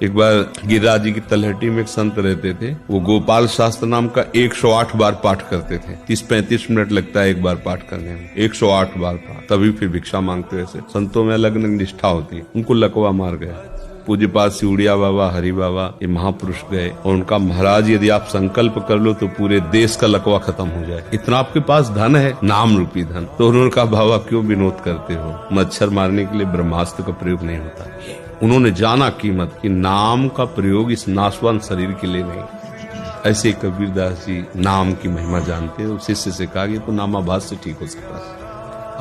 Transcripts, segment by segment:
एक बार गिरिराज जी की तलहटी में एक संत रहते थे। वो गोपाल शास्त्र नाम का 108 बार पाठ करते थे। 30-35 मिनट लगता है एक बार पाठ करने में, 108 बार पाठ। तभी फिर भिक्षा मांगते। वैसे संतों में अलग अलग निष्ठा होती है। उनको लकवा मार गया। पूज्य पाद सिउड़िया बाबा, हरि बाबा, ये महापुरुष गए और उनका, महाराज यदि आप संकल्प कर लो तो पूरे देश का लकवा खत्म हो जाए, इतना आपके पास धन है, नाम रूपी धन। तो उन्होंने कहा, बाबा क्यों विनोद करते हो, मच्छर मारने के लिए ब्रह्मास्त्र का प्रयोग नहीं होता। उन्होंने जाना कीमत कि नाम का प्रयोग इस नाशवान शरीर के लिए नहीं। ऐसे कबीरदास जी नाम की महिमा जानते हैं। शिष्य से कहा कि तो नामाभास से ठीक हो सकता है।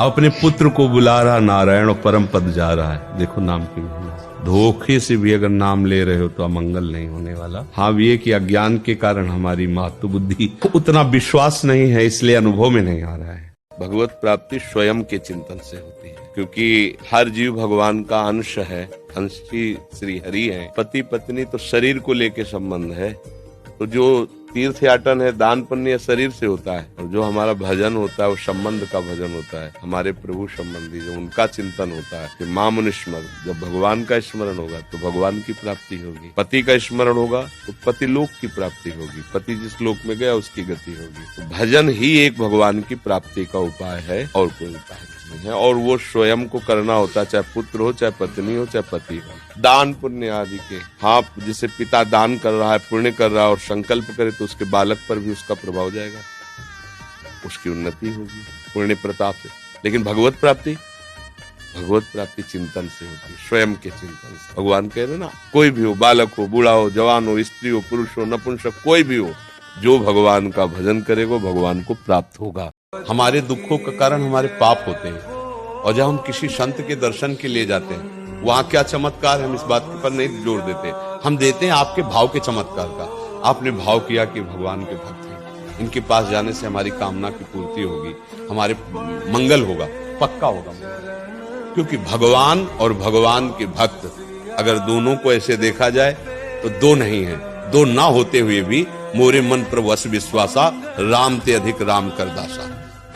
अपने पुत्र को बुला रहा नारायण और परम पद जा रहा है। देखो नाम की महिमा। धोखे से भी अगर नाम ले रहे हो तो अमंगल नहीं होने वाला। हाँ, ये कि अज्ञान के कारण हमारी मातु बुद्धि उतना विश्वास नहीं है, इसलिए अनुभव में नहीं आ रहा है। भगवत प्राप्ति स्वयं के चिंतन से होती है, क्योंकि हर जीव भगवान का अंश है। अंश ही श्री हरि है। पति पत्नी तो शरीर को लेके संबंध है। तो जो तीर्थ याटन है, दान पुण्य शरीर से होता है, और जो हमारा भजन होता है वो संबंध का भजन होता है। हमारे प्रभु संबंधी जो उनका चिंतन होता है कि माम स्मरण। जब भगवान का स्मरण होगा तो भगवान की प्राप्ति होगी। पति का स्मरण होगा तो पति लोक की प्राप्ति होगी। पति जिस लोक में गया उसकी गति होगी। तो भजन ही एक भगवान की प्राप्ति का उपाय है और कोई उपाय नहीं है। और वो स्वयं को करना होता है, चाहे पुत्र हो, चाहे पत्नी हो, चाहे पति हो। दान पुण्य आदि के, हाँ, जैसे पिता दान कर रहा है, पुण्य कर रहा है और संकल्प करे तो उसके बालक पर भी उसका प्रभाव जाएगा, उसकी उन्नति होगी पुण्य प्रताप से। लेकिन भगवत प्राप्ति चिंतन से होती है, स्वयं के चिंतन से। भगवान कह रहे ना, कोई भी हो, बालक हो, बूढ़ा हो, जवान हो, स्त्री हो, पुरुष हो, नपुंसक, कोई भी हो, जो भगवान का भजन करेगा भगवान को प्राप्त होगा। हमारे दुखों का कारण हमारे पाप होते हैं, और जब हम किसी संत के दर्शन के लिए जाते हैं, वहाँ क्या चमत्कार, हम इस बात पर नहीं जोर देते। हम देते हैं आपके भाव के चमत्कार का। आपने भाव किया कि भगवान के भक्त हैं, इनके पास जाने से हमारी कामना की पूर्ति होगी, हमारे मंगल होगा, पक्का होगा। क्योंकि भगवान और भगवान के भक्त अगर दोनों को ऐसे देखा जाए तो दो नहीं है। दो ना होते हुए भी मोरे मन पर वश विश्वासा, राम ते अधिक राम कर दासा।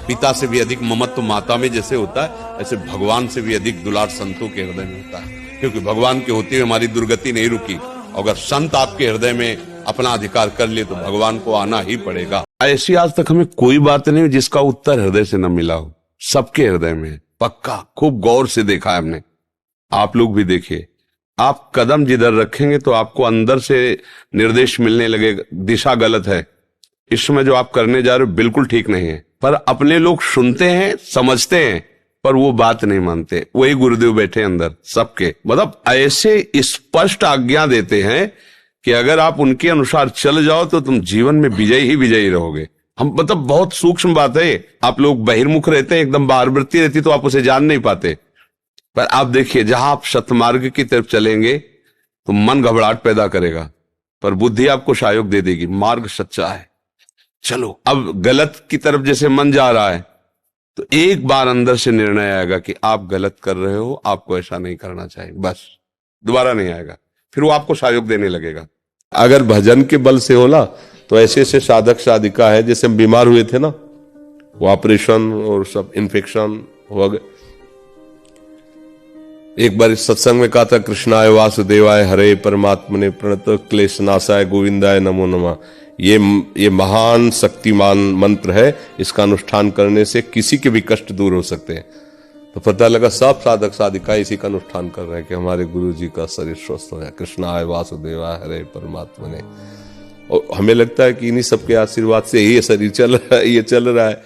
पिता से भी अधिक ममत्व माता में जैसे होता है, ऐसे भगवान से भी अधिक दुलार संतों के हृदय में होता है। क्योंकि भगवान के होते हुए हमारी दुर्गति नहीं रुकी। अगर संत आपके हृदय में अपना अधिकार कर ले तो भगवान को आना ही पड़ेगा। ऐसी आज तक हमें कोई बात नहीं जिसका उत्तर हृदय से न मिला हो। सबके हृदय में पक्का, खूब गौर से देखा है हमने। आप लोग भी देखिए। आप कदम जिधर रखेंगे तो आपको अंदर से निर्देश मिलने लगेगा, दिशा गलत है, इस समय जो आप करने जा रहे हो बिल्कुल ठीक नहीं है। पर अपने लोग सुनते हैं, समझते हैं, पर वो बात नहीं मानते। वही गुरुदेव बैठे अंदर सबके, मतलब ऐसे स्पष्ट आज्ञा देते हैं कि अगर आप उनके अनुसार चल जाओ तो तुम जीवन में विजयी ही विजयी रहोगे। हम, मतलब बहुत सूक्ष्म बात है। आप लोग बहिर्मुख रहते हैं, एकदम बाहरवृत्ति रहती तो आप उसे जान नहीं पाते। पर आप देखिए, जहां आप सतमार्ग की तरफ चलेंगे तो मन घबराहट पैदा करेगा, पर बुद्धि आपको सहयोग दे देगी, मार्ग सच्चा है, चलो। अब गलत की तरफ जैसे मन जा रहा है तो एक बार अंदर से निर्णय आएगा कि आप गलत कर रहे हो, आपको ऐसा नहीं करना चाहिए, बस दोबारा नहीं आएगा। फिर वो आपको सहयोग देने लगेगा। अगर भजन के बल से हो ना, तो ऐसे ऐसे साधक साधिका है, जैसे हम बीमार हुए थे ना, वो ऑपरेशन और सब इन्फेक्शन हो गए। एक बार इस सत्संग में कहा था, कृष्णाय वासुदेवाय हरे परमात्मने प्रणत क्लेशनाशाय गोविंदाय नमो नमः। ये महान शक्तिमान मंत्र है। इसका अनुष्ठान करने से किसी के भी कष्ट दूर हो सकते हैं। तो पता लगा सब साधक साधिका इसी का अनुष्ठान कर रहे हैं कि हमारे गुरु जी का शरीर स्वस्थ हो जाए। कृष्णाय वासुदेवाय हरे परमात्मने। और हमें लगता है कि इन्हीं सबके आशीर्वाद से ही ये शरीर चल रहा है, ये चल रहा है।